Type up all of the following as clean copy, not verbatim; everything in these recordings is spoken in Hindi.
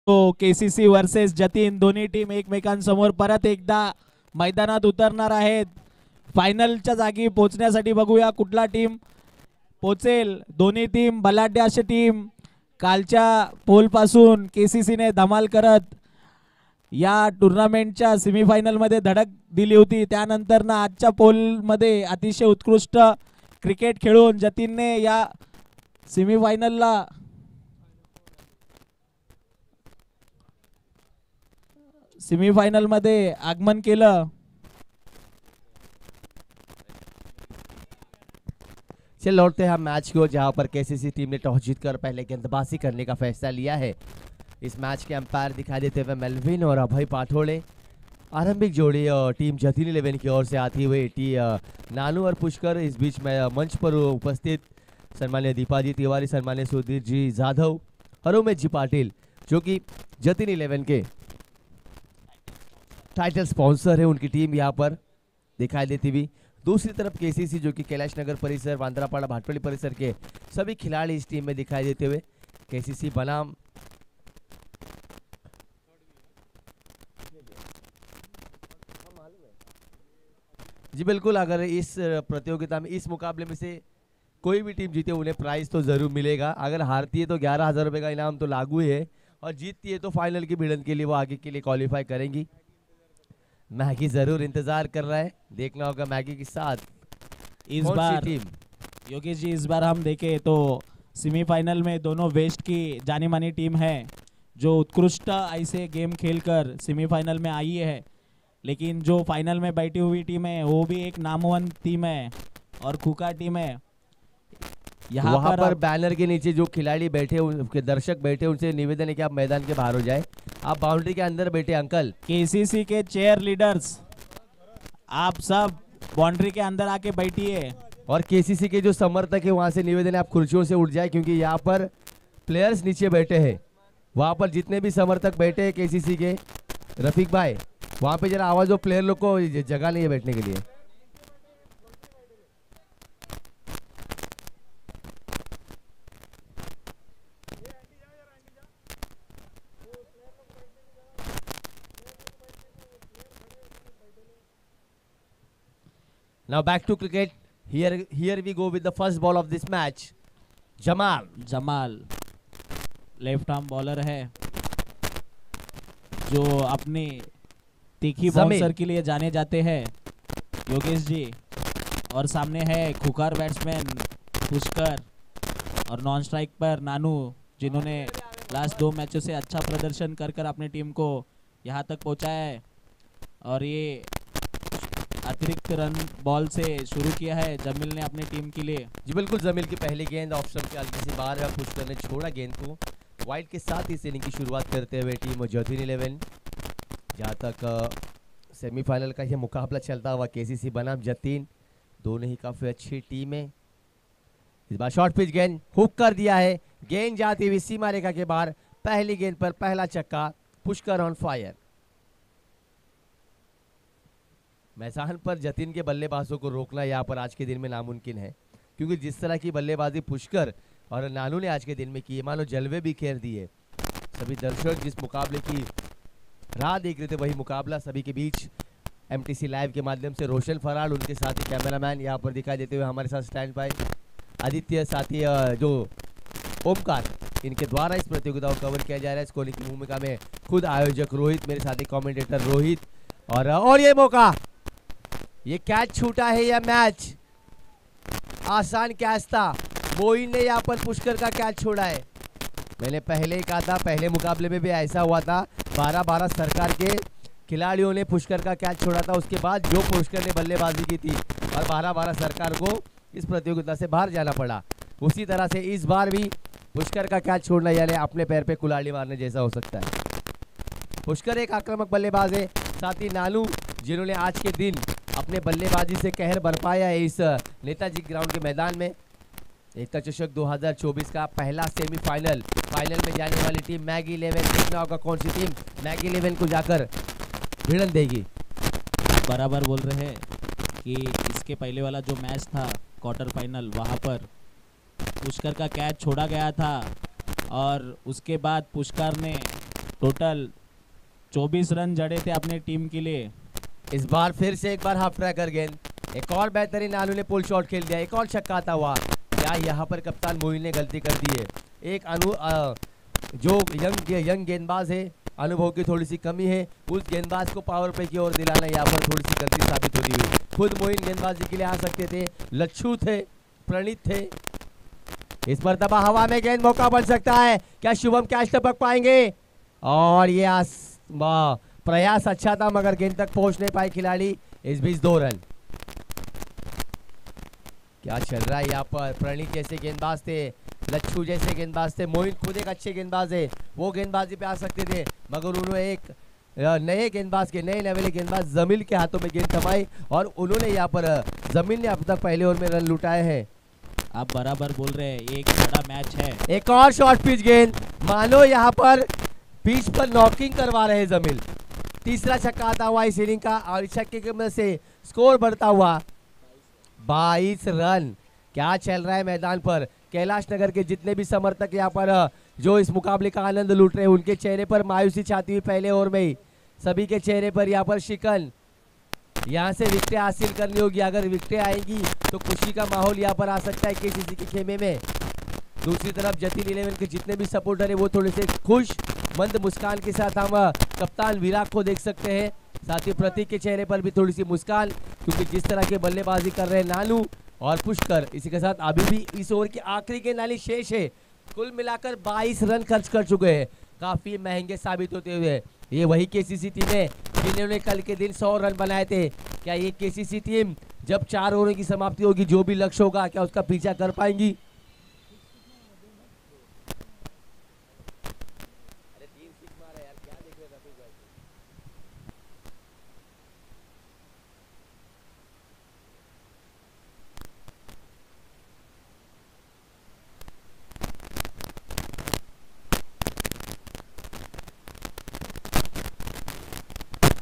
तो केसीसी वर्सेस जतीन दोन्ही टीम एकमेकांसमोर परत एकदा मैदानात उतरणार आहेत. फायनलच्या जागी पोहोचण्यासाठी बघूया कुठला टीम पोहोचेल. दोन्ही टीम बलाढ्य अशी टीम. कालच्या पोल पासून केसीसीने धमाल करत या टुर्नामेंटच्या सेमीफायनल मध्ये धडक दिली होती. त्यानंतर ना आजच्या पोल मध्ये अतिशय उत्कृष्ट क्रिकेट खेळून जतीनने या सेमीफायनलला सेमीफाइनल मध्ये आगमन केलं. चल लौटते हैं हम मैच को, जहां पर केसीसी टीम ने टॉस जीतकर पहले गेंदबाजी करने का फैसला लिया है. इस मैच के अंपायर दिखाई देते हुए मेलविन और अभय पाठोड़े. आरंभिक जोड़ी टीम जतीन 11 की ओर से आती हुई नानू और पुष्कर. इस बीच में मंच पर उपस्थित सम्मान्य दीपाजी तिवारी, सम्मान्य सुधीर जी जाधव और उमेश जी पाटिल, जो कि जतीन 11 के टाइटल स्पॉन्सर है, उनकी टीम यहाँ पर दिखाई देती हुई. दूसरी तरफ केसीसी, जो कि कैलाश नगर परिसर, वांद्रापाड़ा, भाटपल्ली परिसर के सभी खिलाड़ी इस टीम में दिखाई देते हुए. केसीसी बनाम जी बिल्कुल, अगर इस प्रतियोगिता में, इस मुकाबले में से कोई भी टीम जीते उन्हें प्राइज तो जरूर मिलेगा. अगर हारती है तो 11,000 रुपये का इनाम तो लागू है, और जीतती है तो फाइनल की भिड़ंत के लिए वो आगे के लिए क्वालिफाई करेंगी. मैगी जरूर इंतजार कर रहा है, देखना होगा मैगी के साथ इस बार टीम. योगेश जी, इस बार हम देखें तो सेमीफाइनल में दोनों वेस्ट की जानी मानी टीम है, जो उत्कृष्ट ऐसे गेम खेलकर सेमीफाइनल में आई है. लेकिन जो फाइनल में बैठी हुई टीम है वो भी एक नामवंत टीम है और खुका टीम है. यहाँ पर बैनर के नीचे जो खिलाड़ी बैठे, उनके दर्शक बैठे, उनसे निवेदन है कि आप मैदान के बाहर हो जाए. आप बाउंड्री के अंदर बैठे अंकल. केसीसी के चेयर लीडर्स, आप सब बाउंड्री के अंदर आके बैठिए. और केसीसी के जो समर्थक है वहां से निवेदन है आप कुर्सियों से उठ जाए, क्योंकि यहाँ पर प्लेयर्स नीचे बैठे हैं. वहां पर जितने भी समर्थक बैठे हैं केसीसी के, रफीक भाई वहां पे जरा आवाज हो, प्लेयर लोग को जगह नहीं है बैठने के लिए. Now back to cricket. Here we go with the first ball of this match. Jamal left arm bowler है, जो अपनी तीखी बाउंसर के लिए जाने जाते हैं योगेश जी. और सामने है खुकार बैट्समैन पुष्कर और नॉन स्ट्राइक पर नानू, जिन्होंने लास्ट 2 मैचों से अच्छा प्रदर्शन कर अपनी टीम को यहाँ तक पहुँचाया है. और ये अतिरिक्त रन बॉल से शुरू किया है जमील ने अपनी टीम के लिए. जी बिल्कुल, जमील की पहली गेंद ऑफ स्टंप के हल्की सी बाहर, पुष्कर ने छोड़ा गेंद को वाइड के साथ इस इनिंग की शुरुआत करते हुए टीम जतीन 11. जहाँ तक सेमीफाइनल का यह मुकाबला चलता हुआ केसीसी बनाम जतीन, दोनों ही काफी अच्छी टीम है. इस बार शॉर्ट पिच गेंद हुक कर दिया है, गेंद जाती हुई सीमा रेखा के बाहर. पहली गेंद पर पहला छक्का, पुष्कर ऑन फायर. मैदान पर जतीन के बल्लेबाजों को रोकना यहाँ पर आज के दिन में नामुमकिन है, क्योंकि जिस तरह की बल्लेबाजी पुष्कर और नानू ने आज के दिन में की है, मानो जलवे भी खेल दिए. सभी दर्शक जिस मुकाबले की राह देख रहे थे, वही मुकाबला सभी के बीच एमटीसी लाइव के माध्यम से रोशन फराल, उनके साथ ही कैमरामैन यहाँ पर दिखाई देते हुए हमारे साथ स्टैंड बाय आदित्य, साथी जो ओमकार, इनके द्वारा इस प्रतियोगिता को कवर किया जा रहा है. स्कोरिंग की भूमिका में खुद आयोजक रोहित, मेरे साथी कॉमेंटेटर रोहित. और ये मौका, ये कैच छूटा है. यह मैच आसान कैच था, मोइन ने यहाँ पर पुष्कर का कैच छोड़ा है. मैंने पहले ही कहा था, पहले मुकाबले में भी ऐसा हुआ था. 12-12 सरकार के खिलाड़ियों ने पुष्कर का कैच छोड़ा था, उसके बाद जो पुष्कर ने बल्लेबाजी की थी और 12-12 सरकार को इस प्रतियोगिता से बाहर जाना पड़ा. उसी तरह से इस बार भी पुष्कर का कैच छोड़ना यानी अपने पैर पे कुल्हाड़ी मारने जैसा हो सकता है. पुष्कर एक आक्रामक बल्लेबाज है, साथ ही नानू, जिन्होंने आज के दिन अपने बल्लेबाजी से कहर बरपाया है इस नेताजी ग्राउंड के मैदान में. एकता चषक 2024 का पहला सेमीफाइनल, फाइनल में जाने वाली टीम मैगी 11. देखना होगा कौन सी टीम मैगी 11 को जाकर भिड़न देगी. बराबर बोल रहे हैं कि इसके पहले वाला जो मैच था क्वार्टर फाइनल, वहाँ पर पुष्कर का कैच छोड़ा गया था और उसके बाद पुष्कर ने टोटल 24 रन जड़े थे अपने टीम के लिए। इस बार फिर से एक बार हाफ ट्रैकर गेंद, एक और बेहतरीन नानू ने पुल शॉट खेल दिया, एक और छक्का आता हुआ। क्या यहाँ पर कप्तान मोइन ने गलती कर दी है? एक जो यंग गेंदबाज है, अनुभव की थोड़ी सी कमी है, उस गेंदबाज को पावर प्ले की ओर दिलाना यहाँ पर थोड़ी सी गलती साबित होती हुई। खुद मोइन गेंदबाजी के लिए आ सकते थे, लच्छू थे, प्रणीत थे। इस मरतबा हवा में गेंद, मौका बन सकता है, क्या शुभम कैच टपक पाएंगे? और ये प्रयास अच्छा था मगर गेंद तक पहुंच नहीं पाए खिलाड़ी। इस बीच 2 रन। क्या चल रहा है यहाँ पर? प्रणीत जैसे गेंदबाज थे, लच्छू जैसे गेंदबाज थे, मोइन खुद एक अच्छे गेंदबाज है, वो गेंदबाजी पे आ सकते थे मगर उन्होंने एक नए गेंदबाज के, नए लेवल के गेंदबाज जमील के हाथों में गेंद थमाई और उन्होंने यहाँ पर जमील ने अब तक पहले ओवर में रन लुटाए हैं। आप बराबर बोल रहे हैं, एक बड़ा मैच है। एक और शॉर्ट पिच गेंद, मानो यहाँ पर पिच पर नॉकिंग करवा रहे जमील। तीसरा छक्का आता हुआ इस इनिंग का और इस छक्के की मदद से स्कोर बढ़ता हुआ 22 रन। क्या चल रहा है मैदान पर? कैलाश नगर के जितने भी समर्थक यहाँ पर जो इस मुकाबले का आनंद लूट रहे हैं, उनके चेहरे पर मायूसी छाती हुई पहले ओवर में ही। सभी के चेहरे पर यहाँ पर शिकन, यहाँ से विकेटें हासिल करनी होगी। अगर विकेटें आएंगी तो खुशी का माहौल यहाँ पर आ सकता है केसीसी के खेमे में। दूसरी तरफ जतीन 11 के जितने भी सपोर्टर है वो थोड़े से खुश मंद मुस्कान के साथ हम कप्तान विराट को देख सकते हैं। साथ ही प्रतीक के चेहरे पर भी थोड़ी सी मुस्कान, क्योंकि जिस तरह के बल्लेबाजी कर रहे हैं नानू और पुष्कर, इसी के साथ अभी भी इस ओवर की आखिरी गेंद नाली शेष है। कुल मिलाकर 22 रन खर्च कर चुके हैं, काफी महंगे साबित होते हुए। ये वही केसीसी टीम है जिन्होंने कल के दिन 100 रन बनाए थे। क्या ये केसीसी टीम जब 4 ओवरों की समाप्ति होगी, जो भी लक्ष्य होगा, क्या उसका पीछा कर पाएंगी?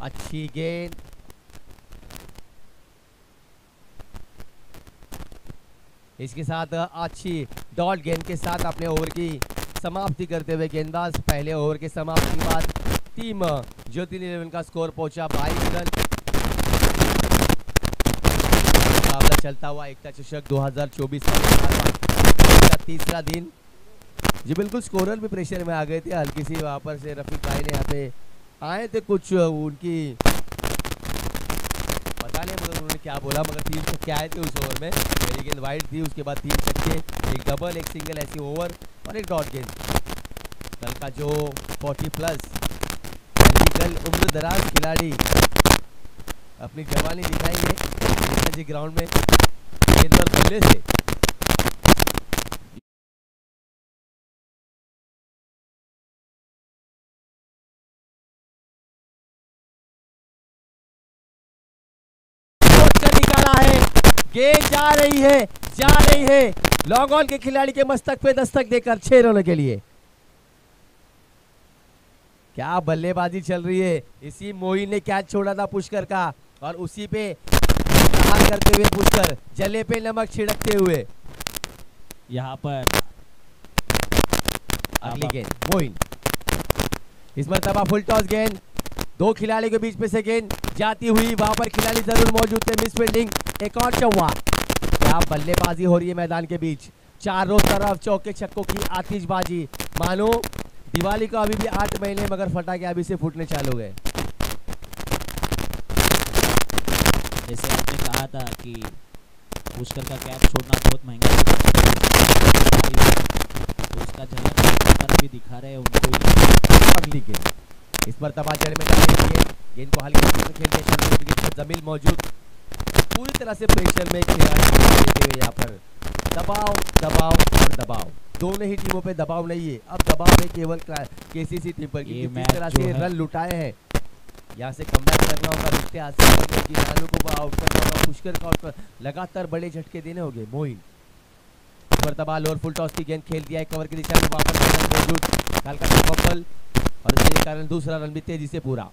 अच्छी गेंद, इसके साथ अच्छी डॉट गेंद के साथ अपने ओवर की समाप्ति करते हुए गेंदबाज। पहले ओवर के समाप्ति के बाद टीम ज्योति 11 का स्कोर पहुंचा 22 रन। मुकाबला चलता हुआ एकता चषक 2024 का तीसरा दिन। जी बिल्कुल, स्कोरर भी प्रेशर में आ गए थे हल्की सी। वहां पर से रफीक भाई ने यहाँ पे आए थे, कुछ उनकी पता नहीं मगर उन्होंने क्या बोला, मगर 3 छक्के आए थे उस ओवर में। पहली गेंद वाइड थी, उसके बाद 3 छक्के, एक डबल, एक सिंगल, ऐसी ओवर और एक डॉट गेंद। कल का जो 40+ कल उम्र दराज खिलाड़ी अपनी जवानी दिखाएंगे ग्राउंड में गेंद और बल्ले से। गेंद जा रही है लॉन्ग ऑन के खिलाड़ी के मस्तक पे दस्तक देकर 6 रनों के लिए। क्या बल्लेबाजी चल रही है। इसी मोइन ने कैच छोड़ा था पुष्कर का और उसी पे प्रहार करते हुए पुष्कर जले पे नमक छिड़कते हुए। यहाँ पर अगली गेंद मोइन, इस मरतबा फुल टॉस गेंद, 2 खिलाड़ी के बीच में से गेंद जाती हुई, वहां पर खिलाड़ी जरूर मौजूद थे, मिस फील्डिंग, एक और चौवा। क्या बल्लेबाजी हो रही है मैदान के बीच, चारों तरफ चौके छक्कों की आतिशबाजी। मानो दिवाली को अभी भी 8 महीने मगर फटाके अभी से फूटने चालू हो गए। जैसे आपने कहा था कि पुष्कर का कैच छोड़ना बहुत महंगा है, उसका झलक भी दिखा रहे हैं उनको। अगली गेंद, इस पर तबाचड़े में डालेंगे गेंद को हल्के से खेलते जमील मौजूद, पूरी तरह से प्रेशर में खिलाड़ी देते हुए यहाँ पर दबाव दबाव और दबाव। दोनों ही टीमों पे दबाव नहीं है, अब दबाव है केवल केसीसी टीम पर, जिस तरह से रन लुटाए हैं। यहाँ से कमबैक करना होगा, रिश्ते हासिल करने की, नानू को आउट करना होगा, पुष्कर का आउट, लगातार बड़े झटके देने होंगे। मोइन मरतबा लोअर फुल टॉस की गेंद खेल दिया है कवर की दिशा में, वापस मौजूद हल्का सा बफल और इसके कारण दूसरा रन भी तेजी से पूरा।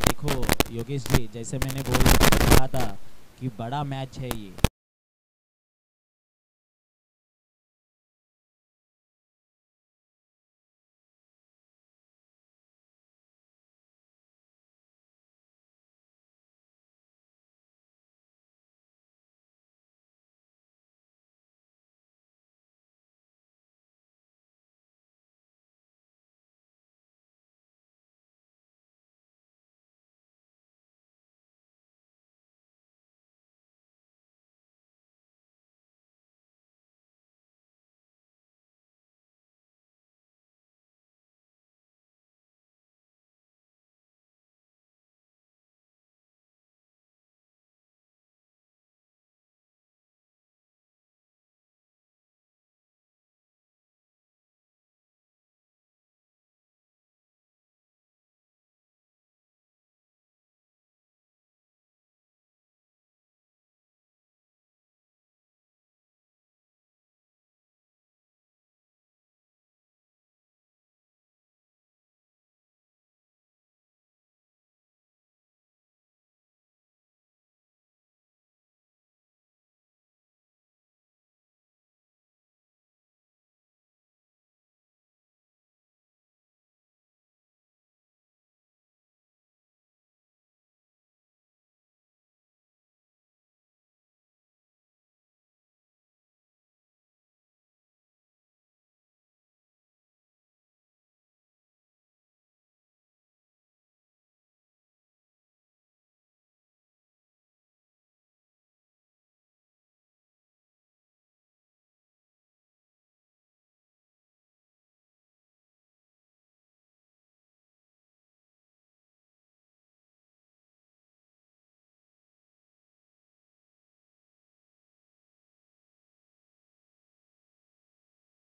देखो योगेश जी, जैसे मैंने कहा था कि बड़ा मैच है ये।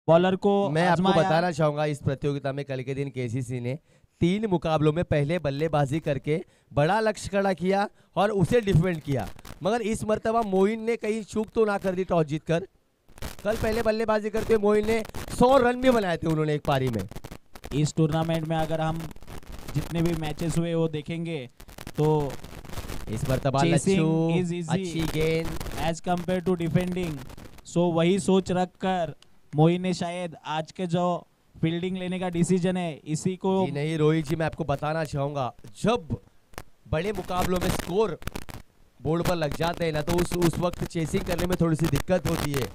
बॉलर को मैं आपको आजमाया। बताना चाहूंगा इस प्रतियोगिता में कल के दिन केसीसी ने 3 मुकाबलों में पहले बल्लेबाजी करके बड़ा लक्ष्य खड़ा किया और उसे डिफेंड किया, मगर इस मर्तबा मोइन ने कहीं चूक तो ना कर दी टॉस जीतकर। कल पहले बल्लेबाजी करते मोइन ने 100 रन भी बनाए थे उन्होंने एक पारी में। इस टूर्नामेंट में अगर हम जितने भी मैचेस हुए वो देखेंगे तो इस मर्तबा Chasing लच्छू is easy. अच्छी गेंद, एज कम्पेयर टू डिफेंडिंग, सो वही सोच रखकर मोइन ने शायद आज के जो फील्डिंग लेने का डिसीजन है इसी को। जी नहीं रोहित जी, मैं आपको बताना चाहूंगा जब बड़े मुकाबलों में स्कोर बोर्ड पर लग जाते हैं ना तो उस वक्त चेसिंग करने में थोड़ी सी दिक्कत होती है।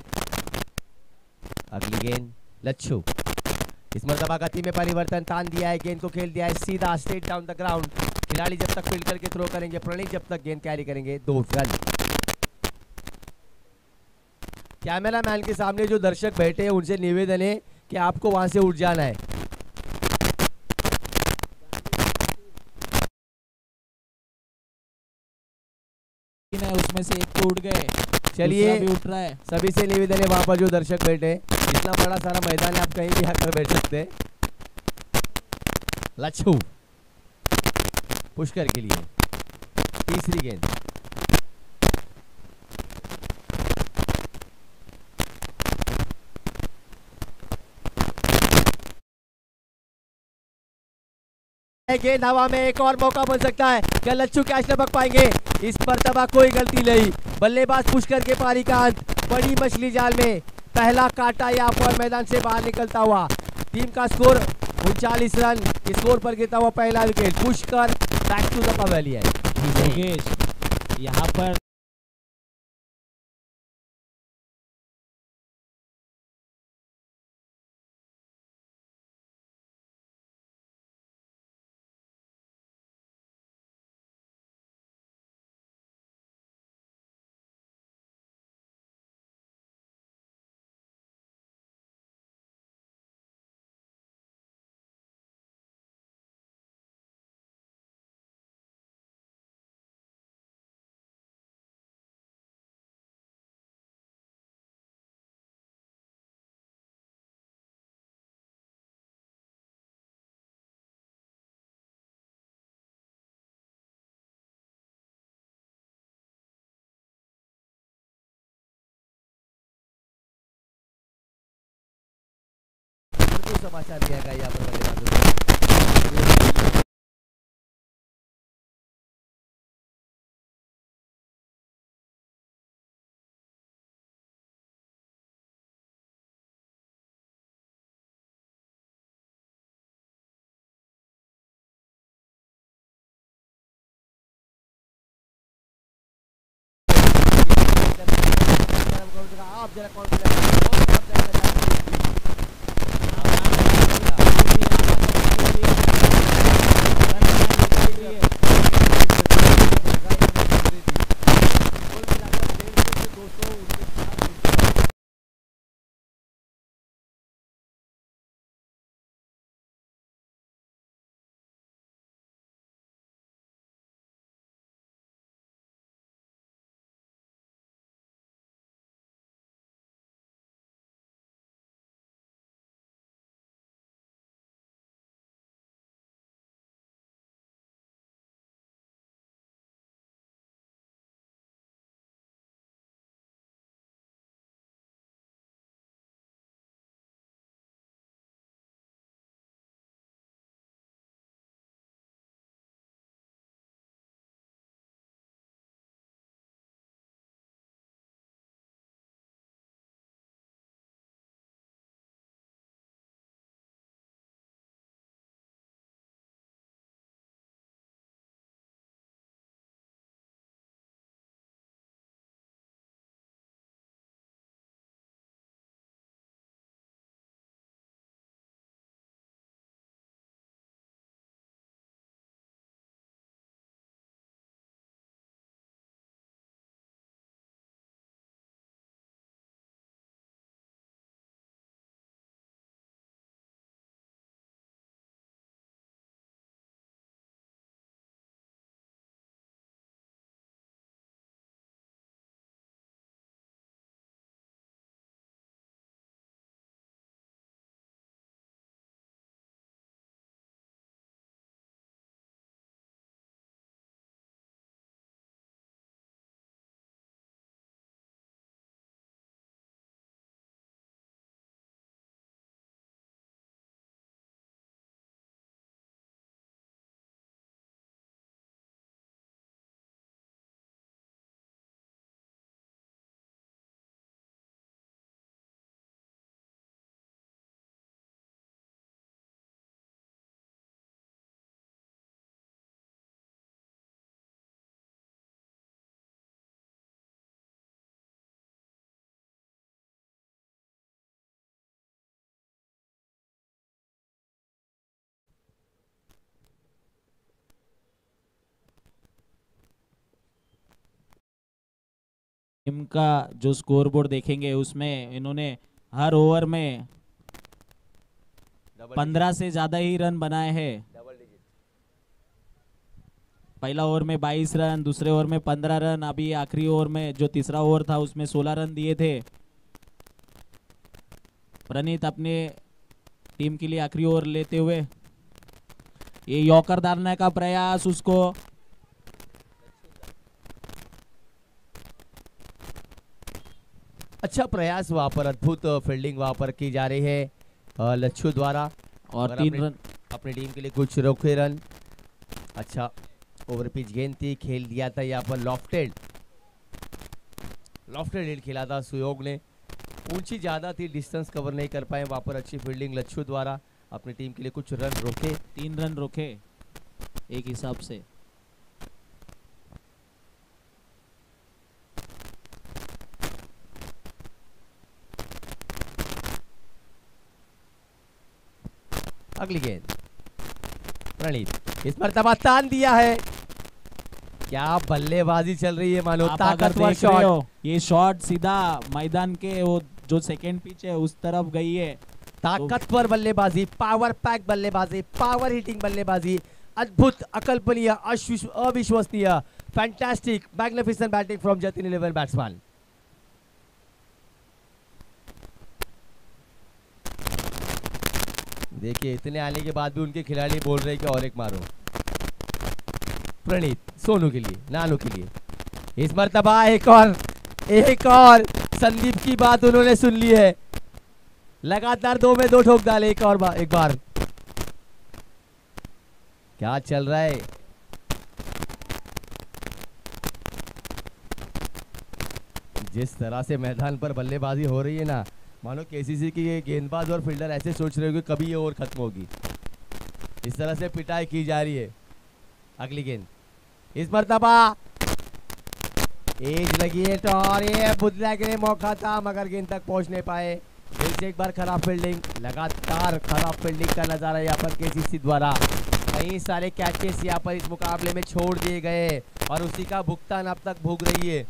अगली गेंद लच्छू, इस मर्तबा गति में परिवर्तन, तान दिया है, गेंद को खेल दिया है सीधा स्ट्रेट डाउन द ग्राउंड। खिलाड़ी जब तक फील्ड करके थ्रो करेंगे, प्रणीत जब तक गेंद कैरी करेंगे, 2 रन। कैमरा मैन के सामने जो दर्शक बैठे हैं उनसे निवेदन है कि आपको वहां से उठ जाना है। उसमें से एक तो उठ गए, चलिए दूसरा भी उठ रहा है। सभी से निवेदन है वहां पर जो दर्शक बैठे हैं, इतना बड़ा सारा मैदान है, आप कहीं भी आकर बैठ सकते हैं। लच्छू पुष्कर के लिए तीसरी गेंद, गेंद हवा में, एक और मौका बन सकता है, क्या लच्छू कैच लपक पाएंगे? इस मर्तबा कोई गलती नहीं, बल्लेबाज पुष्कर के पारी का अंत, बड़ी मछली जाल में पहला काटा यहाँ पर मैदान से बाहर निकलता हुआ। टीम का स्कोर 39 रन, स्कोर पर गिरता हुआ पहला wicket, Pushkar back to the pavilion. यहाँ पर समाचार दिया गया यहाँ पर बल्लेबाजों को। आप जरा कॉन्फिडेंस टीम का जो स्कोर बोर्ड देखेंगे उसमें इन्होंने हर ओवर में 15 से ज्यादा ही रन बनाए हैं। Double digit. पहला ओवर में 22 रन, दूसरे ओवर में 15 रन, अभी आखिरी ओवर में जो तीसरा ओवर था उसमें 16 रन दिए थे। प्रणीत अपने टीम के लिए आखिरी ओवर लेते हुए ये यॉर्कर डालने का प्रयास, उसको अच्छा प्रयास वहां पर, अद्भुत फील्डिंग वहां पर की जा रही है लच्छू द्वारा, और और 3 अपने रन। अपनी टीम के लिए कुछ रोके रन। अच्छा ओवर पिच गेंद थी, खेल दिया था यहाँ पर लॉफ्टेड हिट खेला था सुयोग ने, ऊंची ज्यादा थी, डिस्टेंस कवर नहीं कर पाए वहां पर। अच्छी फील्डिंग लच्छू द्वारा, अपनी टीम के लिए कुछ रन रोके। 3 रन रोके एक हिसाब से। अगली गेंद प्रणीत, इस मरतबा तान दिया है। क्या बल्लेबाजी चल रही है मानो, आप अगर ताकतवर देख रहे शॉट। हो ये शॉट सीधा मैदान के वो जो सेकंड पिच है उस तरफ गई है। ताकतवर बल्लेबाजी, पावर पैक बल्लेबाजी, पावर हिटिंग बल्लेबाजी, अद्भुत, अकल्पनीय, अविश्वसनीय, fantastic, magnificent batting from Jatin 11 batsman. देखिए इतने आने के बाद भी उनके खिलाड़ी बोल रहे हैं कि और एक मारो। प्रणीत सोनू के लिए, नानू के लिए, इस मरतबा एक और संदीप की बात उन्होंने सुन ली है। लगातार 2 में 2 ठोक डाले, एक बार। क्या चल रहा है? जिस तरह से मैदान पर बल्लेबाजी हो रही है ना, मानो केसीसी की ये गेंदबाज और फील्डर ऐसे सोच रहे हो कि कभी ये ओवर खत्म होगी। इस तरह से पिटाई की जा रही है। अगली गेंद, इस मरतबा एज लगी है तो, और ये बुदला के लिए मौका था मगर गेंद तक पहुंच नहीं पाए। फिर से एक बार खराब फील्डिंग, लगातार खराब फील्डिंग का नजारा यहाँ पर केसीसी द्वारा। कई सारे कैचेस यहाँ पर इस मुकाबले में छोड़ दिए गए और उसी का भुगतान अब तक भोग रही है।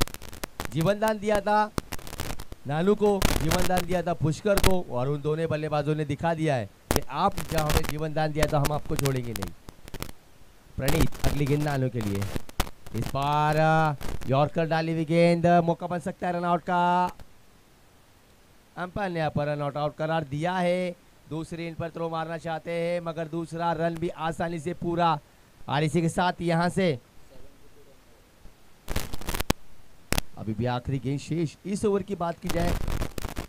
जीवनदान दिया था नानू को, जीवनदान दिया था पुष्कर को, और उन दोनों बल्लेबाजों ने दिखा दिया है कि आप जब हमें जीवनदान दिया तो हम आपको छोड़ेंगे नहीं। प्रणीत अगली गेंद नानू के लिए, इस बार यॉर्कर डाली हुई गेंद, मौका बन सकता है रनआउट का। अंपायर ने यहाँ पर रनआउट आउट करार दिया है। दूसरी इन पर थ्रो मारना चाहते हैं मगर दूसरा रन भी आसानी से पूरा, और इसी के साथ यहाँ से अभी भी आखिरी गेंद शेष। इस ओवर की बात की जाए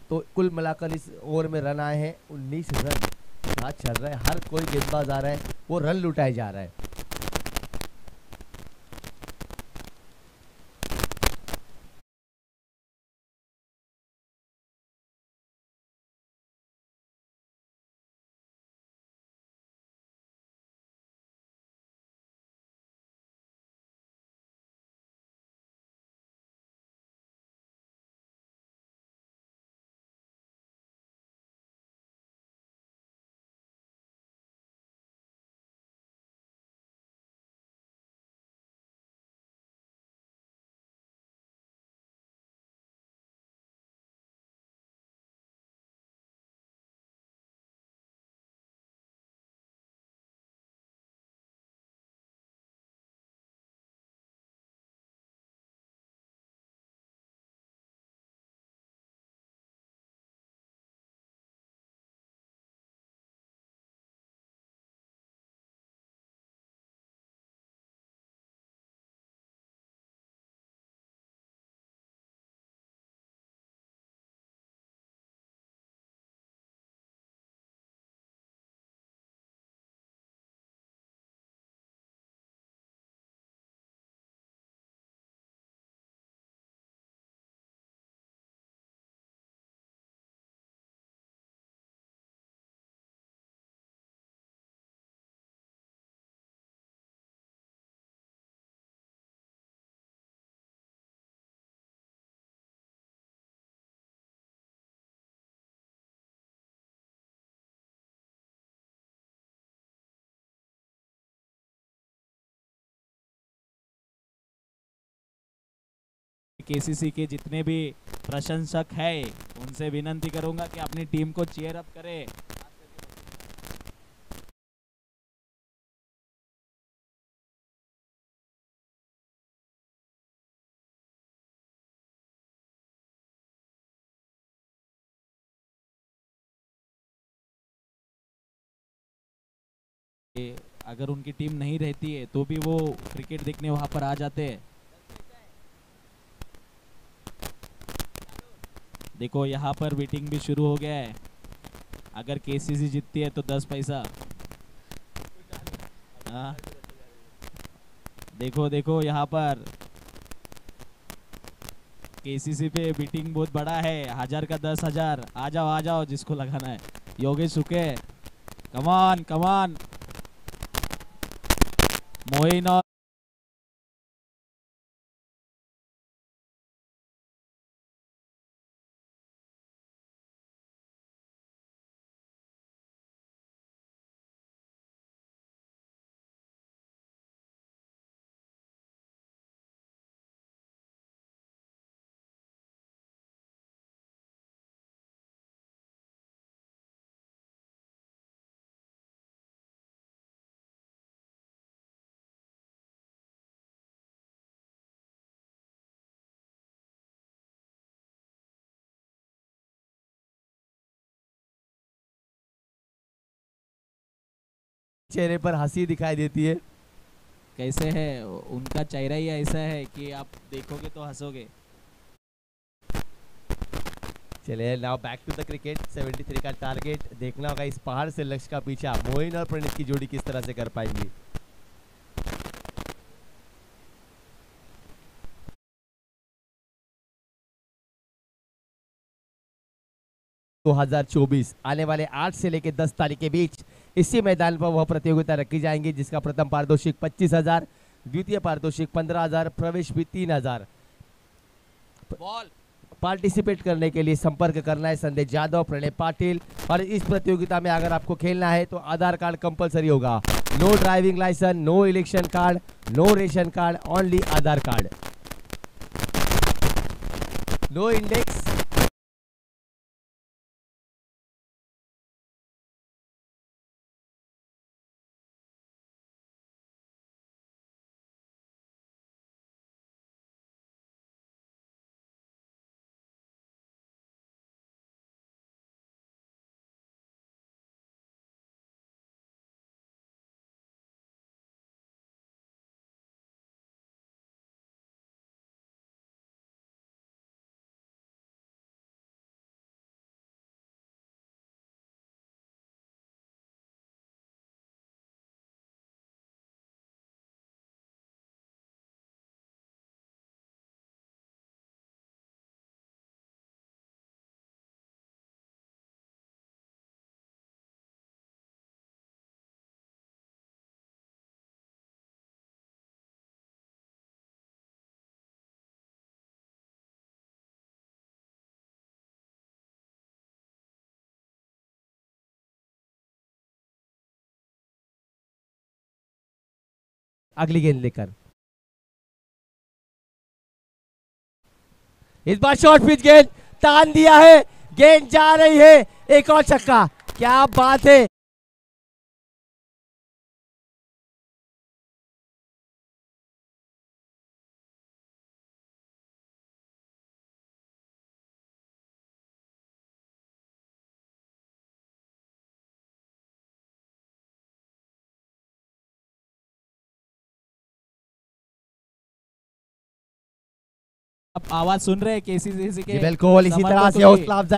तो कुल मिलाकर इस ओवर में रन आए हैं 19 रन। क्या चल रहा है, हर कोई गेंदबाज आ रहा है, वो रन लुटाए जा रहा है। केसीसी के जितने भी प्रशंसक हैं उनसे विनंती करूंगा कि अपनी टीम को चीयर अप करें। अगर उनकी टीम नहीं रहती है तो भी वो क्रिकेट देखने वहां पर आ जाते हैं। देखो यहाँ पर बेटिंग भी शुरू हो गया है। अगर केसीसी जीतती है तो 10 पैसा। हाँ देखो देखो यहाँ पर केसीसी पे बीटिंग बहुत बड़ा है। 1000 का 10,000। आ जाओ जिसको लगाना है। योगेश सुके, कमान कमान। मोइन और चेहरे पर हंसी दिखाई देती है। कैसे है उनका चेहरा ही ऐसा है कि आप देखोगे तो हंसोगे। चलिए now back to the cricket. 73 का टारगेट देखना होगा इस पहाड़ से लक्ष्य का पीछा मोइन और प्रणीत की जोड़ी किस तरह से कर पाएंगी। दो 2024 आने वाले 8 से लेकर 10 तारीख के बीच इसी मैदान पर वह प्रतियोगिता रखी जाएंगी, जिसका प्रथम पारितोषिक 25,000, द्वितीय पारितोषिक 15,000, प्रवेश भी 3,000। बॉल पार्टिसिपेट करने के लिए संपर्क करना है संदेश यादव, प्रणय पाटिल। और इस प्रतियोगिता में अगर आपको खेलना है तो आधार कार्ड कंपलसरी होगा। No driving licence, no election card, no ration card, only Aadhaar card, no index. अगली गेंद लेकर इस बार शॉर्ट पिच गेंद तान दिया है, गेंद जा रही है। एक और छक्का, क्या बात है। आप आवाज सुन रहे हैं केसीसी के? बिल्कुल इसी तरह से हौसला अफजाई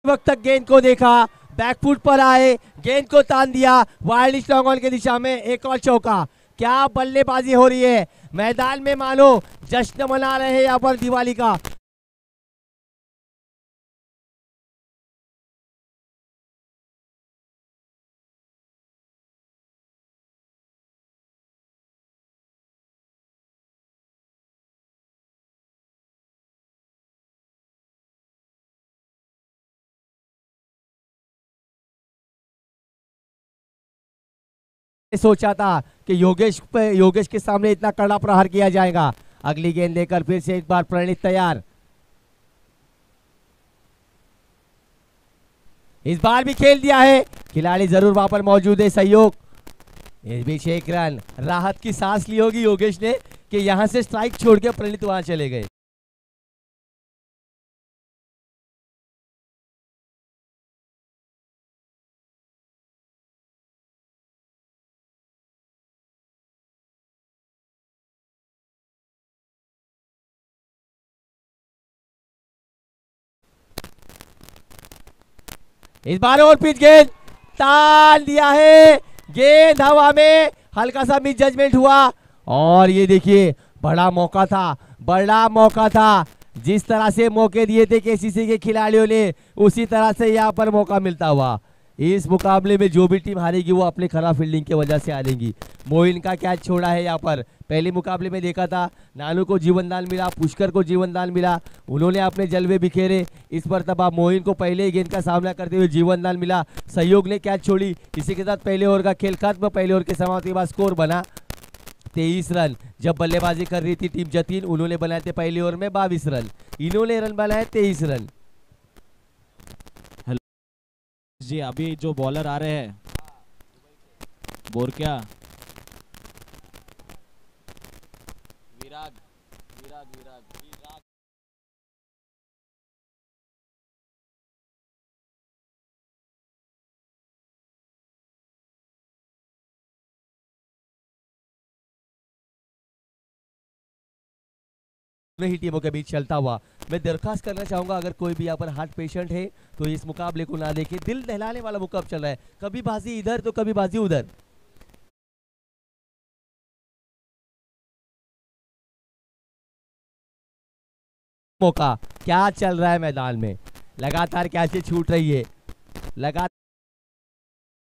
वक्त तक गेंद को देखा, बैकफुट पर आए, गेंद को तान दिया, वाइल्ड स्ट्रॉन्ग ऑन के दिशा में एक और चौका। क्या बल्लेबाजी हो रही है मैदान में, मानो जश्न मना रहे हैं यहाँ पर दिवाली का। सोचा था कि योगेश के सामने इतना कड़ा प्रहार किया जाएगा। अगली गेंद लेकर फिर से एक बार प्रणीत तैयार। इस बार भी खेल दिया है, खिलाड़ी जरूर वहां पर मौजूद है, सहयोग। इस बीच एक रन, राहत की सांस ली होगी योगेश ने कि यहां से स्ट्राइक छोड़ के प्रणीत वहां चले गए। इस बार और पिच गेंद ताल दिया है, गेंद हवा में, हल्का सा मिस जजमेंट हुआ। और ये देखिए बड़ा मौका था, बड़ा मौका था। जिस तरह से मौके दिए थे केसीसी के खिलाड़ियों ने, उसी तरह से यहाँ पर मौका मिलता हुआ। इस मुकाबले में जो भी टीम हारेगी वो अपने खराब फील्डिंग की वजह से हारेगी। मोइन का कैच छोड़ा है यहाँ पर। पहले मुकाबले में देखा था नानू को जीवनदान मिला, पुष्कर को जीवनदान मिला, उन्होंने अपने जलवे बिखेरे। इस पर तब आप मोइन को पहले ही गेंद का सामना करते हुए जीवनदान मिला, सहयोग ने कैच छोड़ी। इसी के साथ पहले ओवर का खेल खत्म। पहले ओवर के समाप्ति के बाद स्कोर बना 23 रन। जब बल्लेबाजी कर रही थी टीम जतीन, उन्होंने बनाए थे पहले ओवर में 22 रन, इन्होंने रन बनाए 23 रन। जी अभी जो बॉलर आ रहे हैं बोरक्या, विराग विराग विराग विराग ही टीमों के बीच चलता हुआ। मैं दरखास्त करना चाहूंगा अगर कोई भी यहाँ पर हार्ट पेशेंट है तो इस मुकाबले को ना देखे। दिल दहलाने वाला मुकाबला चल रहा है, कभी बाजी इधर तो कभी बाजी उधर। मौका क्या चल रहा है मैदान में, लगातार कैसे छूट रही है, लगातार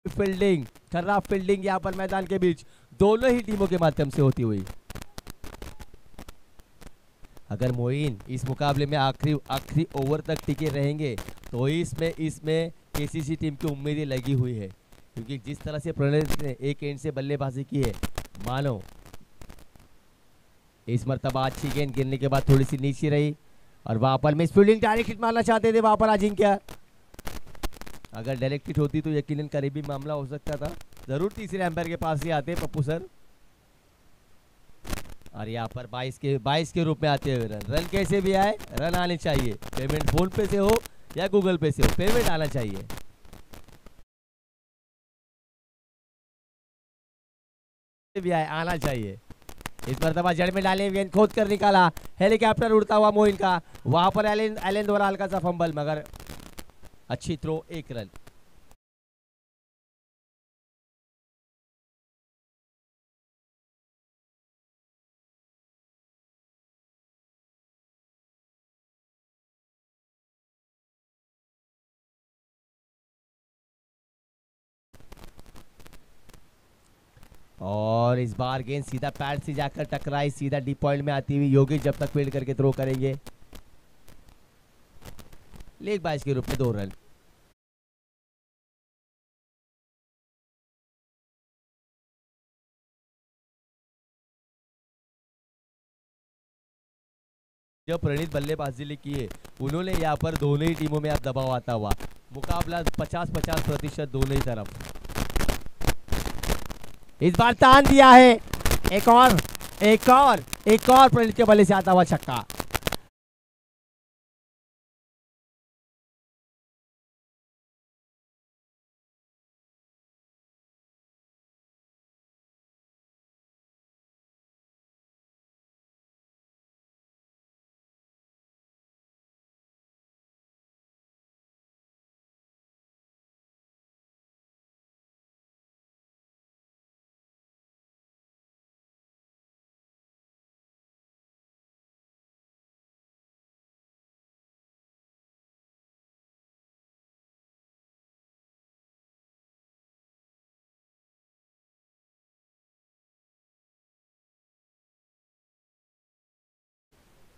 फील्डिंग, खराब फील्डिंग यहाँ पर मैदान के बीच दोनों ही टीमों के माध्यम से होती हुई। अगर मोइन इस मुकाबले में आखिरी ओवर तक टिके रहेंगे तो इसमें केसीसी टीम की उम्मीदें लगी हुई है, क्योंकि जिस तरह से प्रणीत ने एक एंड से बल्लेबाजी की है, मानो इस मर्तबा अच्छी गेंद गिरने के बाद थोड़ी सी नीचे रही और वहां पर मिस फील्डिंग, डायरेक्ट हिट मारना चाहते थे वहां पर अजिंक्य। अगर डायरेक्ट हिट होती तो यकीनन करीबी मामला हो सकता था, जरूर तीसरे एम्पायर के पास ही आते पप्पू सर। और यहाँ पर 22 के रूप में आते हुए रन कैसे भी आए, रन आने चाहिए। पेमेंट फोन पे से हो या गूगल पे से हो, पेमेंट आना चाहिए। भी आए आना चाहिए। इस मरतबा जड़ में डाले, गेंद खोद कर निकाला, हेलीकॉप्टर उड़ता हुआ मोइन का, वहां पर एलन द्वारा हल्का सा फंबल, मगर अच्छी थ्रो, 1 रन। और इस बार गेंद सीधा पैड से जाकर टकराई, सीधा डीप पॉइंट में आती हुई। योगेश जब तक फील्ड करके थ्रो करेंगे, लेग बाइस के रूप में 2 रन। जब प्रणीत बल्लेबाजी की है, उन्होंने यहाँ पर दोनों ही टीमों में अब दबाव आता हुआ, मुकाबला 50-50% दोनों ही तरफ। इस बार तान दिया है, एक और प्रणीत के बल्ले से आता हुआ छक्का।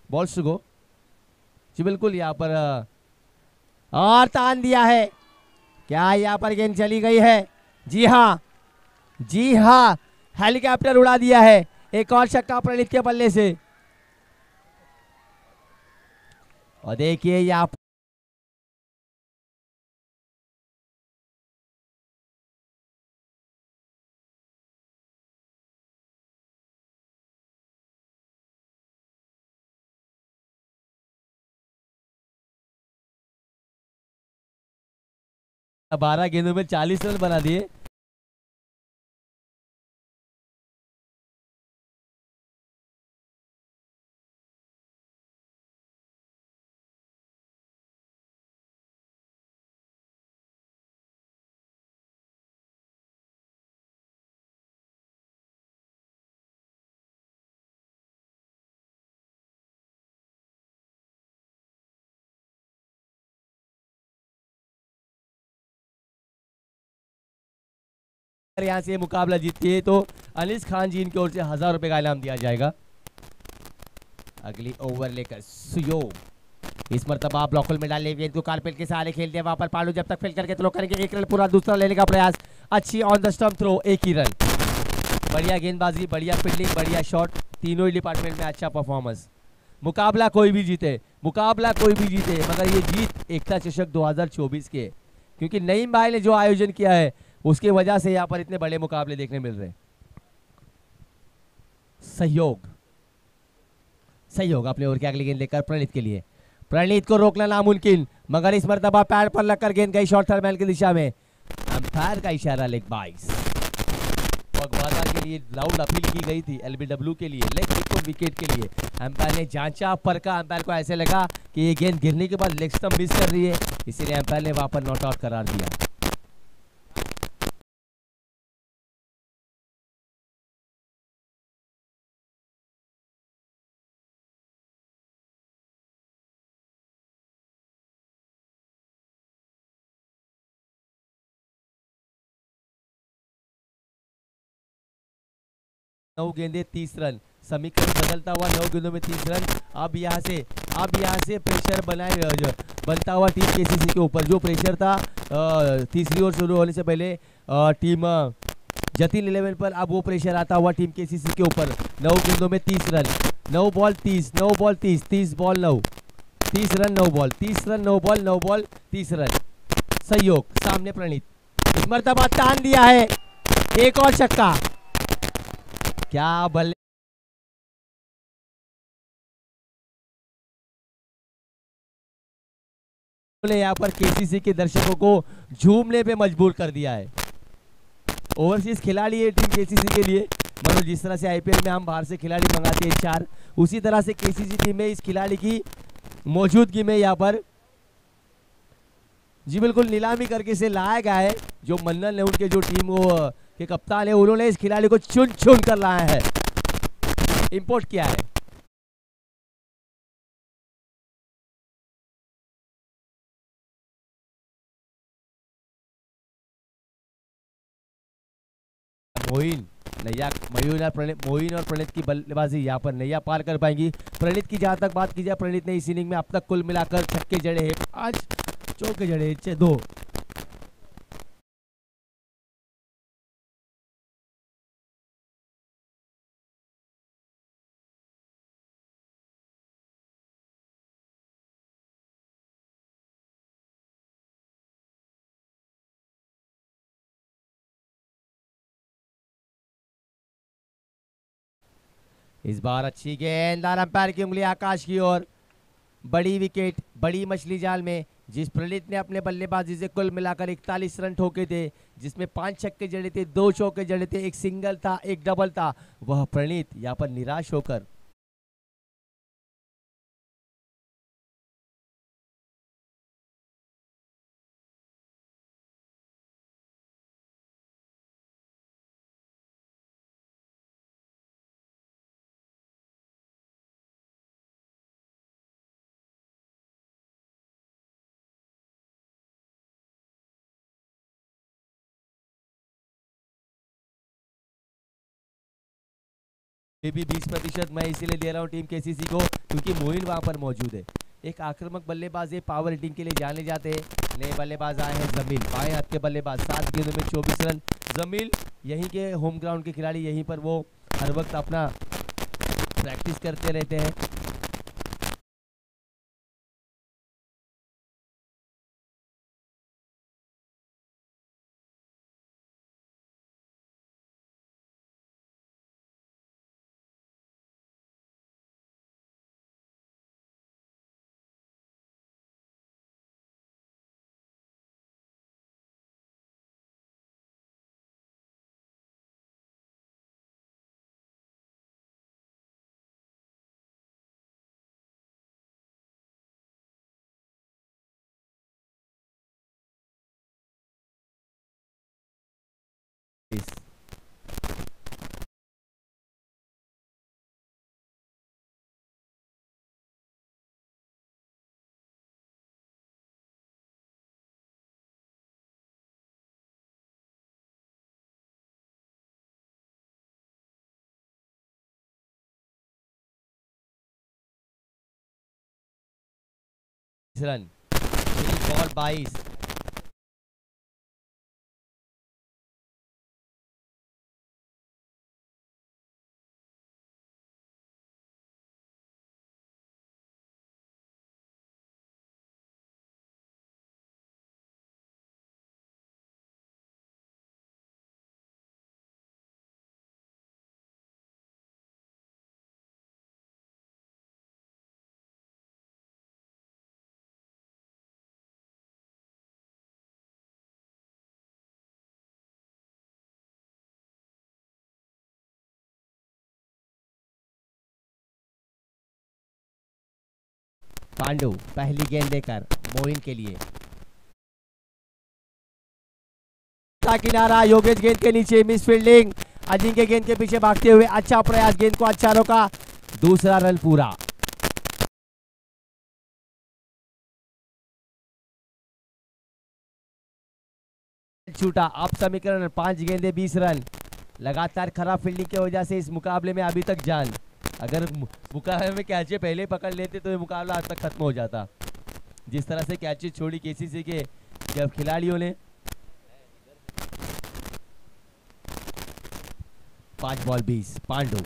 Balls to go. जी बिल्कुल, यहाँ पर और तान दिया है। क्या यहाँ पर गेंद चली गई है? जी हाँ, जी हाँ, हेलीकॉप्टर उड़ा दिया है। एक और छक्का प्रणीत के बल्ले से। और देखिए यहाँ 12 गेंदों में 40 रन बना दिए। यहाँ से मुकाबला जीतती है तो अनिस खान जी इनकी ओर से 1000 रुपए का इनाम दिया जाएगा। अगली ओवर लेकर सुयोग, इस मरतबा ब्लॉक में डाले गेंद को कारपेट के सहारे खेल दिया। वहां पर पालू जब तक फील्ड करके थ्रो करेंगे, एक रन पूरा, दूसरा लेने का प्रयास, अच्छी ऑन द स्टंप थ्रो, एक ही रन। बढ़िया गेंदबाजी, बढ़िया फील्डिंग, बढ़िया शॉट, तीनों ही डिपार्टमेंट में अच्छा परफॉर्मेंस। मुकाबला कोई भी जीते, मुकाबला कोई भी जीते, मगर ये जीत एकता चषक 2024 के, क्योंकि नईम भाई ने जो आयोजन किया है उसकी वजह से यहाँ पर इतने बड़े मुकाबले देखने मिल रहे हैं। सहयोग, सहयोग अपने ओर की अगली गेंद लेकर प्रणीत के लिए। प्रणीत को रोकना नामुमकिन, मगर इस मरतबा पैड पर लगकर गेंद गई शॉर्ट थर्मैन की दिशा में। अंपायर का इशारा लेग बाइस। पगवादा के लिए लाउड अपील की गई थी एलबीडब्ल्यू के लिए, लेग किक विकेट के लिए। अंपायर ने जांचा, परखा, अंपायर को ऐसे लगा कि ये गेंद गिरने के बाद लेग स्टंप मिस कर रही है, इसीलिए अंपायर ने वहां पर नॉट आउट करार दिया। नौ गेंदे 30 रन, समीकरण बदलता हुआ 9 गेंदों में 30 रन। अब यहाँ से प्रेशर बनता हुआ टीम केसीसी के ऊपर। जो प्रेशर था तीसरी ओवर शुरू होने से पहले टीम जतिन 11 पर, अब वो प्रेशर आता हुआ टीम केसीसी के ऊपर। 9 गेंदों में 30 run, 9 ball 30, 9 ball 30, 30 ball 9, 30 run 9 ball, 30 run 9 ball, 9 ball 30 run. सहयोग, सामने प्रणीत, इस मरतबा तान दिया है, एक और छक्का। क्या बल्ले ने यहाँ पर केसीसी के दर्शकों को झूमने पे मजबूर कर दिया है। ओवरसीज खिलाड़ी है टीम केसीसी के लिए, मतलब जिस तरह से आईपीएल में हम बाहर से खिलाड़ी मंगाते हैं 4, उसी तरह से केसीसी टीम में इस खिलाड़ी की मौजूदगी में यहाँ पर जी बिल्कुल नीलामी करके से लाया गया है। जो मन्नन है उनके जो टीम के कप्तान है, उन्होंने इस खिलाड़ी को चुन चुन कर लाया है, इंपोर्ट किया है। मोइन नैया, मोइन और प्रणीत की बल्लेबाजी यहाँ पर नैया पार कर पाएंगी। प्रणीत की जहां तक बात की जाए, प्रणीत ने इस इनिंग में अब तक कुल मिलाकर छक्के जड़े हैं 5, चौके जड़े 2। इस बार अच्छी गेंद, अंपायर की उंगली आकाश की ओर। बड़ी विकेट, बड़ी मछली जाल में, जिस प्रणीत ने अपने बल्लेबाजी से कुल मिलाकर 41 रन ठोके थे, जिसमें 5 छक्के जड़े थे, 2 चौके जड़े थे, एक सिंगल था, एक डबल था, वह प्रणीत यहाँ पर निराश होकर ये भी 20% मैं इसीलिए दे रहा हूँ टीम केसीसी को क्योंकि मोइन वहां पर मौजूद है। एक आक्रामक बल्लेबाज है, पावर हिटिंग के लिए जाने जाते हैं। नए बल्लेबाज आए हैं जमील, बाएं हाथ के बल्लेबाज, 7 गेंदों में 24 रन। जमील यहीं के होम ग्राउंड के खिलाड़ी, यहीं पर वो हर वक्त अपना प्रैक्टिस करते रहते हैं। Run, ball 22। पांडु पहली गेंद देकर मोइन के लिए, किनारा, योगेश गेंद के नीचे, मिस फील्डिंग, अजिंक्य गेंद के पीछे भागते हुए, अच्छा प्रयास, गेंद को अच्छा रोका, दूसरा रन पूरा। छूटा, अब समीकरण 5 गेंदे 20 रन। लगातार खराब फील्डिंग की वजह से इस मुकाबले में अभी तक जान, अगर मुकाबले में कैचे पहले पकड़ लेते तो ये मुकाबला आज तक खत्म हो जाता। जिस तरह से कैचे छोड़ी केसीसी के जब खिलाड़ियों ने। 5 बॉल 20, पांडु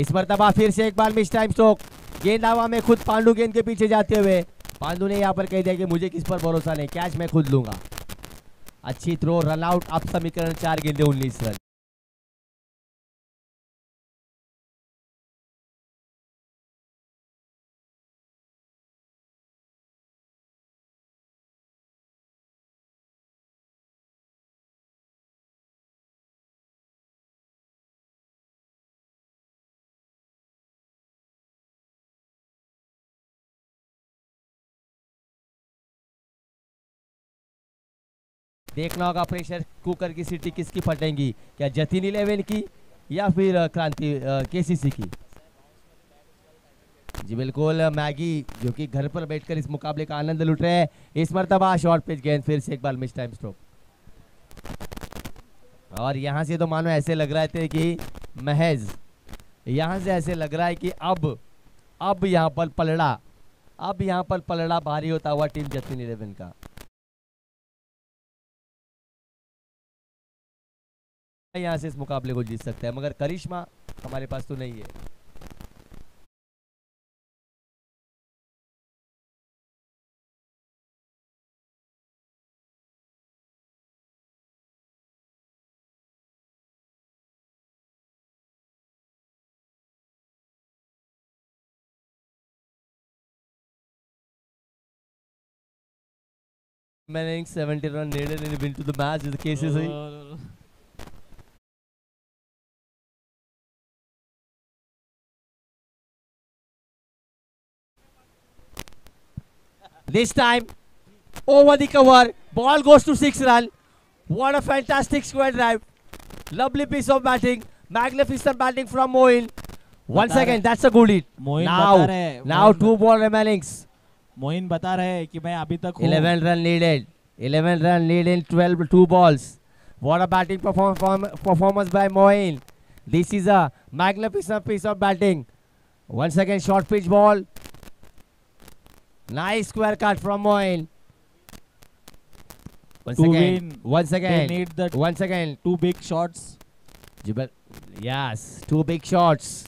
इस मरतबा फिर से एक बार मिस टाइम स्ट्रोक, गेंद हवा में, खुद पांडु गेंद के पीछे जाते हुए, पांडु ने यहाँ पर कह दिया कि मुझे किस पर भरोसा नहीं, कैच मैं खुद लूंगा। अच्छी थ्रो, रन आउट, अब समीकरण 4 गेंदे 19 रन। देखना होगा प्रेशर कुकर की सीटी किसकी फटेंगी, क्या जतिन 11 की या फिर क्रांति केसीसी की। जी बिल्कुल, मैगी जो कि घर पर बैठकर इस मुकाबले का आनंद लूट रहे हैं। इस मरतबा शॉर्ट पिच गेंद, फिर से एक बार मिस टाइम स्ट्रोक। और यहां से तो मानो ऐसे लग रहा है कि महज यहां से ऐसे लग रहा है कि अब यहां पर पलड़ा भारी होता हुआ टीम जतिन 11 का। यहाँ से इस मुकाबले को जीत सकता है, मगर करिश्मा हमारे पास तो नहीं है। Remaining 70 run needed in win to the match is the KCC. This time, over the cover, ball goes to 6 run. What a fantastic square drive. Lovely piece of batting. Magnificent batting from Moin. Once again, that's a good hit. Now 2 ball remaining. Moin बता रहे हैं कि मैं अभी तक 11 run needed. 11 run needed in 2 balls. What a batting performance by Moin. This is a magnificent piece of batting. Once again, short pitch ball. Nice square cut from Moin. Once To again, win, once They again, need the once again. two big shots. Yes, two big shots.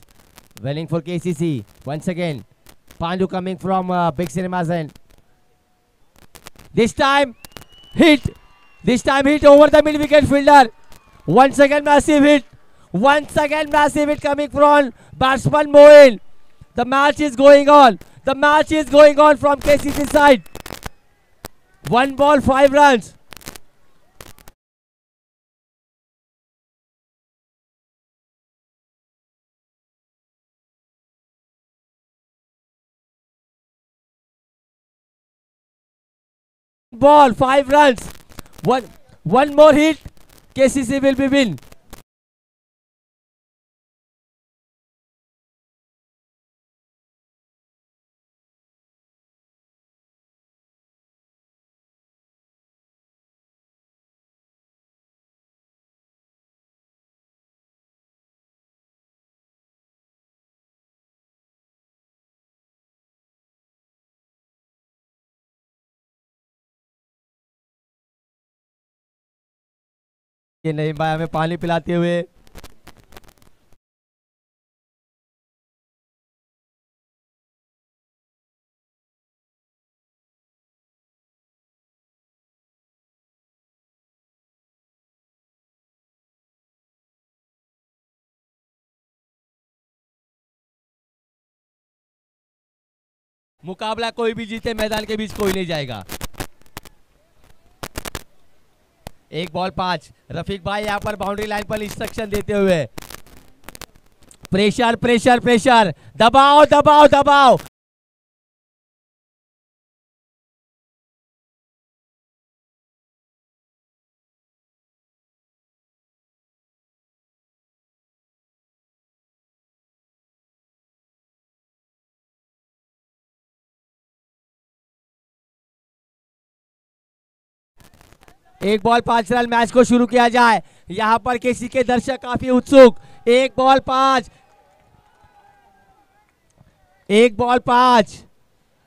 Winning for KCC. Once again, Pandu coming from Big Cinemas end. This time, hit. This time hit over the mid wicket fielder. Once again, massive hit. Once again, massive hit coming from batsman Moin. The match is going on. The match is going on from KCC side. 1 ball, 5 runs. Ball, 5 runs. One more hit. KCC will be win. ये नहीं भाई हमें पानी पिलाते हुए मुकाबला कोई भी जीते मैदान के बीच कोई नहीं जाएगा। 1 बॉल 5। रफीक भाई यहाँ पर बाउंड्री लाइन पर इंस्ट्रक्शन देते हुए प्रेशर प्रेशर प्रेशर दबाओ दबाओ दबाओ। एक बॉल 5 रन मैच को शुरू किया जाए। यहां पर केसी के दर्शक काफी उत्सुक। 1 बॉल 5। 1 बॉल 5।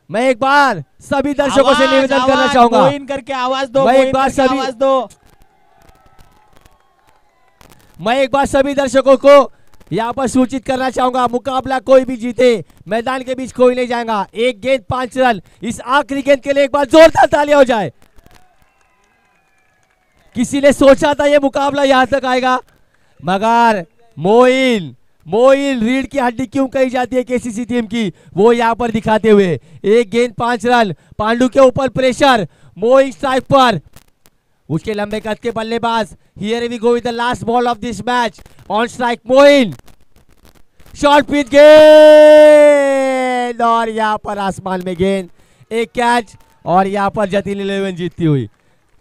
मैं एक बार सभी दर्शकों से निवेदन करना चाहूंगा। मोइन करके आवाज दो। मैं एक बार सभी आवाज दो। मैं एक बार सभी दर्शकों को यहां पर सूचित करना चाहूंगा मुकाबला कोई भी जीते मैदान के बीच कोई नहीं जाएगा। 1 गेंद 5 रन। इस आखिरी गेंद के लिए एक बार जोरदार तालियां हो जाए। किसी ने सोचा था ये मुकाबला यहां तक आएगा मगर मोइन रीढ़ की हड्डी क्यों कही जाती है केसीसी टीम की वो यहां पर दिखाते हुए 1 गेंद 5 रन। पांडु के ऊपर प्रेशर। मोइन स्ट्राइक पर। उसके लंबे कद के बल्लेबाज। Here we go with the last ball of this match. On strike Moin. Short pitch गेंद और यहां पर आसमान में गेंद। एक कैच और यहां पर जतिन 11 जीतती हुई।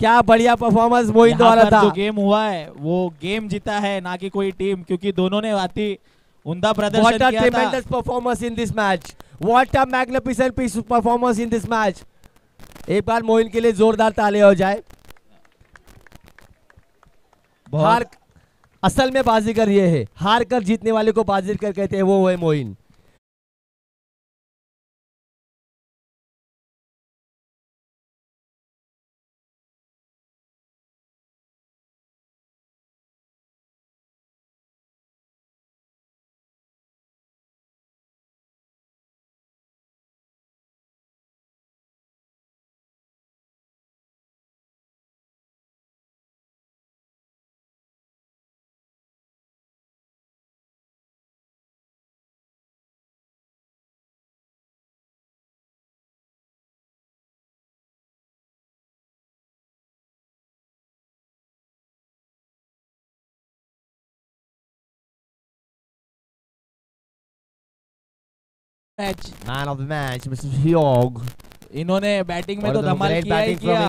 क्या बढ़िया परफॉर्मेंस मोइन द्वारा था। जो गेम हुआ है वो गेम जीता है ना कि कोई टीम क्योंकि दोनों ने अति उम्दा प्रदर्शन किया था। What a tremendous performance in this match. What a magnificent piece of performance in this match. एक बार मोइन के लिए जोरदार तालियां हो जाए। हार असल में बाजीगर ये है। हार कर जीतने वाले को बाजीगर कहते हैं वो है Moin. Match man of the match mister ह्योग। इन्होंने बैटिंग में तो धमाल किया ही किया।